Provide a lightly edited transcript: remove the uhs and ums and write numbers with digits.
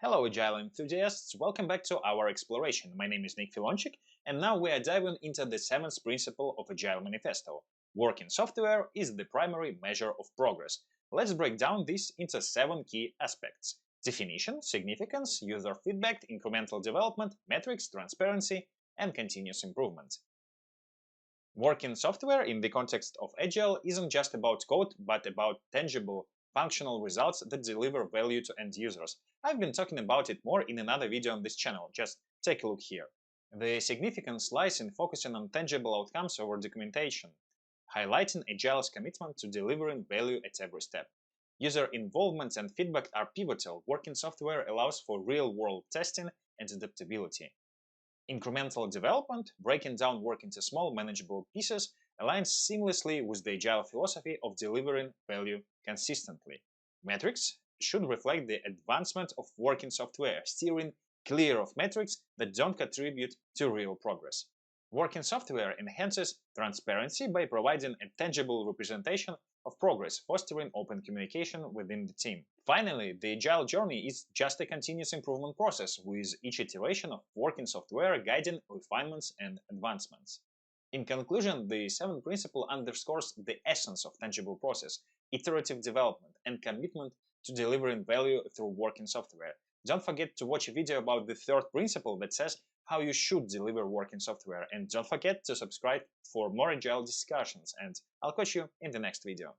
Hello Agile enthusiasts, welcome back to our exploration. My name is Nick Filonchik, and now we are diving into the seventh principle of Agile Manifesto. Work in software is the primary measure of progress. Let's break down this into 7 key aspects: definition, significance, user feedback, incremental development, metrics, transparency, and continuous improvement. Work in software in the context of Agile isn't just about code, but about tangible, functional results that deliver value to end users. I've been talking about it more in another video on this channel, just take a look here. The significance lies in focusing on tangible outcomes over documentation, highlighting Agile's commitment to delivering value at every step. User involvement and feedback are pivotal. Work in software allows for real-world testing and adaptability. Incremental development, breaking down work into small, manageable pieces, aligns seamlessly with the Agile philosophy of delivering value consistently. Metrics should reflect the advancement of working software, steering clear of metrics that don't contribute to real progress. Working software enhances transparency by providing a tangible representation of progress, fostering open communication within the team. Finally, the Agile journey is just a continuous improvement process, with each iteration of working software guiding refinements and advancements. In conclusion, the seventh principle underscores the essence of tangible process, iterative development, and commitment to delivering value through working software. Don't forget to watch a video about the third principle that says how you should deliver working software, and don't forget to subscribe for more Agile discussions, and I'll catch you in the next video.